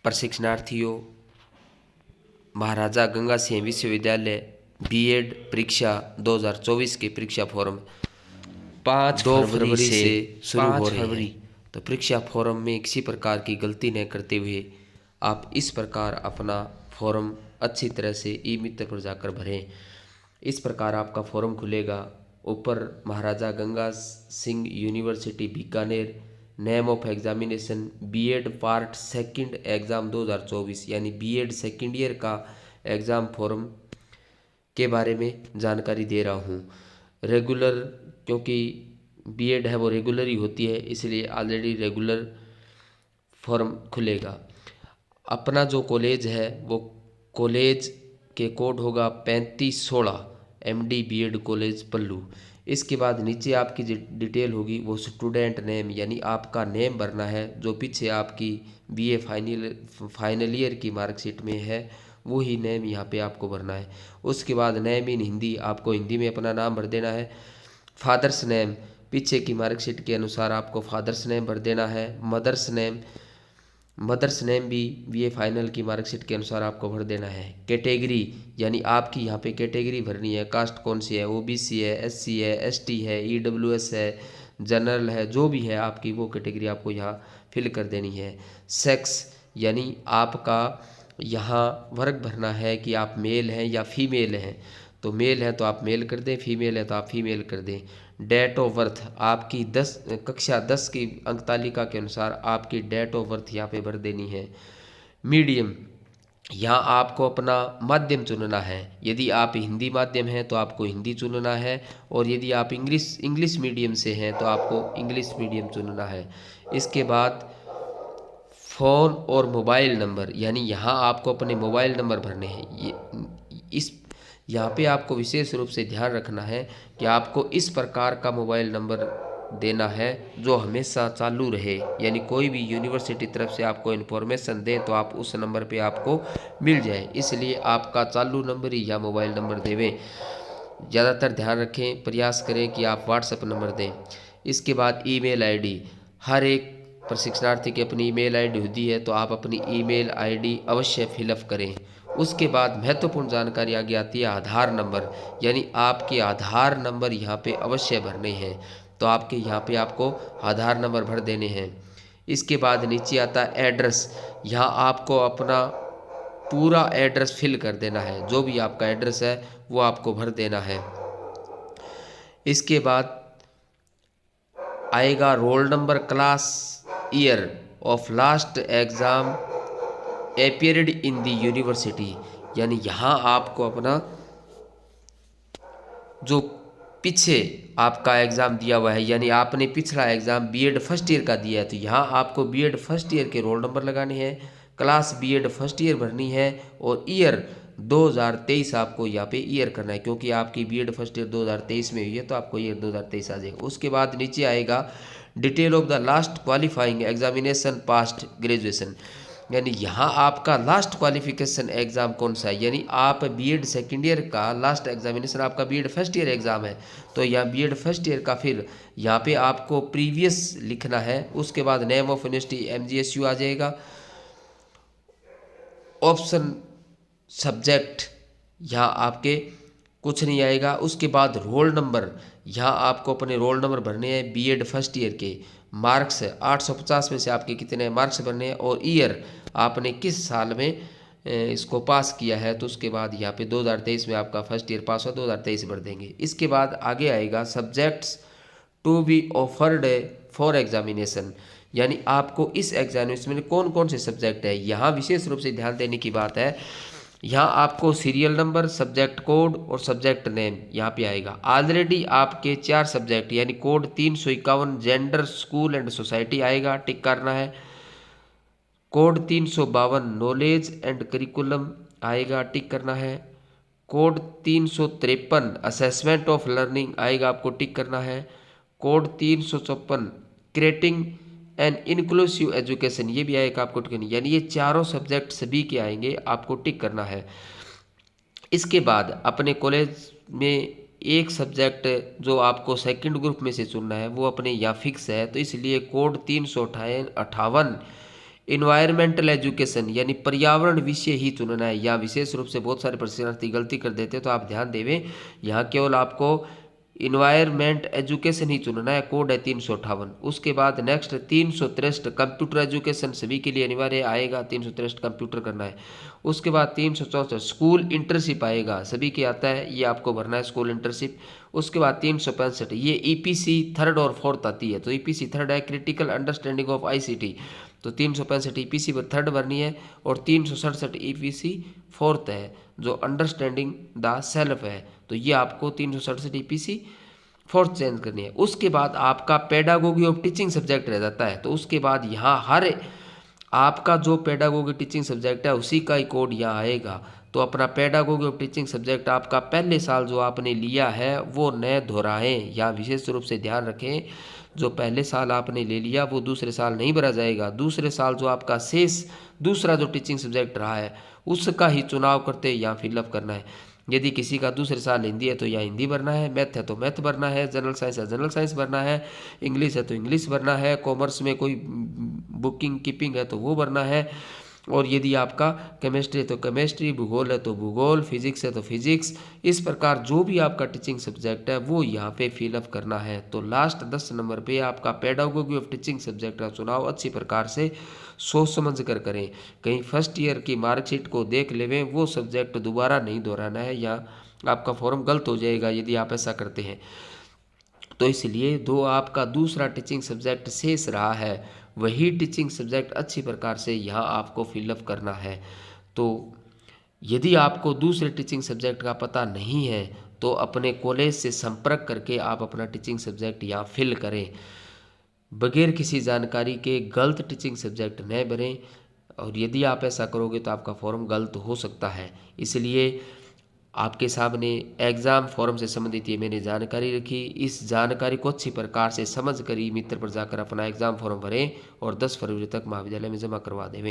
प्रशिक्षणार्थियों, महाराजा गंगा सिंह विश्वविद्यालय बीएड परीक्षा 2024 की परीक्षा फॉर्म 2 फरवरी से शुरू हो रही है। तो परीक्षा फॉर्म में किसी प्रकार की गलती न करते हुए आप इस प्रकार अपना फॉर्म अच्छी तरह से ई मित्र पर जाकर भरें। इस प्रकार आपका फॉर्म खुलेगा। ऊपर Maharaja Ganga Singh university Bikaner, name of examination BEd part second exam 2024, यानी बीएड सेकंड ईयर का एग्ज़ाम फॉर्म के बारे में जानकारी दे रहा हूँ। रेगुलर, क्योंकि बीएड है वो रेगुलर ही होती है, इसलिए ऑलरेडी रेगुलर फॉर्म खुलेगा। अपना जो कॉलेज है वो कॉलेज के कोड होगा 3516 एमडी बीएड कॉलेज पल्लू। इसके बाद नीचे आपकी जो डिटेल होगी वो स्टूडेंट नेम, यानी आपका नेम भरना है जो पीछे आपकी बीए फाइनल ईयर की मार्कशीट में है, वो ही नेम यहाँ पे आपको भरना है। उसके बाद नेम इन हिंदी, आपको हिंदी में अपना नाम भर देना है। फादर्स नेम, पीछे की मार्कशीट के अनुसार आपको फादर्स नेम भर देना है। मदर्स नेम भी बीए फाइनल की मार्कशीट के अनुसार आपको भर देना है। कैटेगरी, यानी आपकी यहाँ पे कैटेगरी भरनी है, कास्ट कौन सी है, ओबीसी है, एससी है, एसटी है, ईडब्ल्यूएस है, जनरल है, जो भी है आपकी वो कैटेगरी आपको यहाँ फिल कर देनी है। सेक्स, यानी आपका यहाँ वर्ग भरना है कि आप मेल हैं या फीमेल हैं। तो मेल है तो आप मेल कर दें, फीमेल है तो आप फीमेल कर दें। डेट ऑफ बर्थ, आपकी कक्षा 10 की अंक तालिका के अनुसार आपकी डेट ऑफ बर्थ यहाँ पे भर देनी है। मीडियम, यहाँ आपको अपना माध्यम चुनना है। यदि आप हिंदी माध्यम हैं तो आपको हिंदी चुनना है, और यदि आप इंग्लिश मीडियम से हैं तो आपको इंग्लिश मीडियम चुनना है। इसके बाद फ़ोन और मोबाइल नंबर, यानी यहाँ आपको अपने मोबाइल नंबर भरने हैं। यहाँ पे आपको विशेष रूप से ध्यान रखना है कि आपको इस प्रकार का मोबाइल नंबर देना है जो हमेशा चालू रहे, यानी कोई भी यूनिवर्सिटी तरफ से आपको इन्फॉर्मेशन दें तो आप उस नंबर पे आपको मिल जाए, इसलिए आपका चालू नंबर ही या मोबाइल नंबर देवें। ज़्यादातर ध्यान रखें, प्रयास करें कि आप व्हाट्सएप नंबर दें। इसके बाद ईमेल आईडी, हर एक प्रशिक्षणार्थी की अपनी ईमेल आईडी होती है, तो आप अपनी ईमेल आईडी अवश्य फिलअप करें। उसके बाद महत्वपूर्ण जानकारी आगे आती है आधार नंबर, यानी आपके आधार नंबर यहाँ पे अवश्य भरने हैं, तो आपके यहाँ पे आपको आधार नंबर भर देने हैं। इसके बाद नीचे आता है एड्रेस, यहाँ आपको अपना पूरा एड्रेस फिल कर देना है, जो भी आपका एड्रेस है वो आपको भर देना है। इसके बाद आएगा roll number, class, year of last exam appeared in the university, यानी यहाँ आपको अपना जो पीछे आपका एग्ज़ाम दिया हुआ है, यानी आपने पिछला एग्ज़ाम बीएड फर्स्ट ईयर का दिया है, तो यहाँ आपको बीएड फर्स्ट ईयर के रोल नंबर लगाने हैं, क्लास बीएड फर्स्ट ईयर भरनी है, और ईयर 2023 आपको यहाँ पे ईयर करना है, क्योंकि आपकी बीएड फर्स्ट ईयर 2023 में हुई है तो आपको ईयर 2023 आ जाएगा। उसके बाद नीचे आएगा detail of the last qualifying examination past graduation, यानी यहाँ आपका लास्ट क्वालिफिकेशन एग्ज़ाम कौन सा है, यानी आप बीएड सेकेंड ईयर का लास्ट एग्जामिनेशन आपका बीएड फर्स्ट ईयर एग्ज़ाम है, तो यहाँ बीएड फर्स्ट ईयर का फिर यहाँ पे आपको प्रीवियस लिखना है। उसके बाद नेम ऑफ यूनिवर्सिटी एमजीएसयू आ जाएगा। ऑप्शन सब्जेक्ट यहाँ आपके कुछ नहीं आएगा। उसके बाद रोल नंबर, यहाँ आपको अपने रोल नंबर भरने हैं बीएड फर्स्ट ईयर के। मार्क्स 850 में से आपके कितने मार्क्स भरने हैं, और ईयर आपने किस साल में इसको पास किया है, तो उसके बाद यहाँ पे 2023 में आपका फर्स्ट ईयर पास हुआ, 2023 भर देंगे। इसके बाद आगे आएगा subjects to be offered for examination, यानी आपको इस एग्जामिनेशन में कौन कौन से सब्जेक्ट है, यहाँ विशेष रूप से ध्यान देने की बात है। यहाँ आपको सीरियल नंबर, सब्जेक्ट कोड और सब्जेक्ट नेम यहाँ पे आएगा। ऑलरेडी आपके 4 सब्जेक्ट यानी code 351 gender, school and society आएगा, टिक करना है। कोड 352 नॉलेज एंड करिकुलम आएगा, टिक करना है। कोड 353 असेसमेंट ऑफ लर्निंग आएगा, आपको टिक करना है। Code 354 creating and inclusive education, ये भी आएगा, आपको टिक करनी, यानी ये चारों सब्जेक्ट सभी के आएंगे, आपको टिक करना है। इसके बाद अपने कॉलेज में एक सब्जेक्ट जो आपको सेकंड ग्रुप में से चुनना है वो अपने यहाँ फिक्स है, तो इसलिए कोड 358 इन्वायरमेंटल एजुकेशन यानी पर्यावरण विषय ही चुनना है। यहाँ विशेष रूप से बहुत सारे परीक्षार्थी गलती कर देते हैं, तो आप ध्यान देवें, यहाँ केवल आपको इन्वायरमेंट एजुकेशन ही चुनना है। कोड है 358। उसके बाद नेक्स्ट 363 कंप्यूटर एजुकेशन सभी के लिए अनिवार्य आएगा, 363 कंप्यूटर करना है। उसके बाद 364 स्कूल इंटर्नशिप आएगा, सभी के आता है, ये आपको भरना है स्कूल इंटर्नशिप। उसके बाद 365 ये ईपीसी थर्ड और फोर्थ आती है, तो ईपीसी थर्ड है क्रिटिकल अंडरस्टैंडिंग ऑफ आईसीटी, तो 365 ईपीसी पर थर्ड भरनी है। और 367 ईपीसी फोर्थ है जो अंडरस्टैंडिंग द सेल्फ है, तो ये आपको 367 ईपीसी फोर्थ चेंज करनी है। उसके बाद आपका पेडागोगी ऑफ टीचिंग सब्जेक्ट रह जाता है, तो उसके बाद यहाँ हर आपका जो पेडागोगी टीचिंग सब्जेक्ट है उसी का ही कोड यहाँ आएगा। तो अपना पेडागोगी ऑफ टीचिंग सब्जेक्ट आपका पहले साल जो आपने लिया है वो न दोहराएं, या विशेष रूप से ध्यान रखें, जो पहले साल आपने ले लिया वो दूसरे साल नहीं भरा जाएगा। दूसरे साल जो आपका शेष दूसरा जो टीचिंग सब्जेक्ट रहा है उसका ही चुनाव करते यहाँ फिलअप करना है। यदि किसी का दूसरे साल हिंदी है तो या हिंदी भरना है, मैथ है तो मैथ भरना है, जनरल साइंस है जनरल साइंस भरना है, इंग्लिश है तो इंग्लिश भरना है, कॉमर्स में कोई बुकिंग कीपिंग है तो वो भरना है, और यदि आपका केमिस्ट्री है तो केमिस्ट्री, भूगोल है तो भूगोल, फिजिक्स है तो फिजिक्स, इस प्रकार जो भी आपका टीचिंग सब्जेक्ट है वो यहाँ पे फिलअप करना है। तो लास्ट 10 नंबर पे आपका पेडागोगी ऑफ टीचिंग सब्जेक्ट का चुनाव अच्छी प्रकार से सोच समझ कर करें। कहीं फर्स्ट ईयर की मार्कशीट को देख लेवें, वो सब्जेक्ट दोबारा नहीं दोहराना है, या आपका फॉर्म गलत हो जाएगा यदि आप ऐसा करते हैं। तो इसलिए दो आपका दूसरा टीचिंग सब्जेक्ट शेष रहा है, वही टीचिंग सब्जेक्ट अच्छी प्रकार से यहाँ आपको फिलअप करना है। तो यदि आपको दूसरे टीचिंग सब्जेक्ट का पता नहीं है तो अपने कॉलेज से संपर्क करके आप अपना टीचिंग सब्जेक्ट यहाँ फिल करें। बगैर किसी जानकारी के गलत टीचिंग सब्जेक्ट न भरें, और यदि आप ऐसा करोगे तो आपका फॉर्म गलत हो सकता है। इसलिए आपके सामने एग्ज़ाम फॉर्म से संबंधित ये मैंने जानकारी रखी। इस जानकारी को अच्छी प्रकार से समझ कर ही मित्र पर जाकर अपना एग्ज़ाम फॉर्म भरें और 10 फरवरी तक महाविद्यालय में जमा करवा देवें।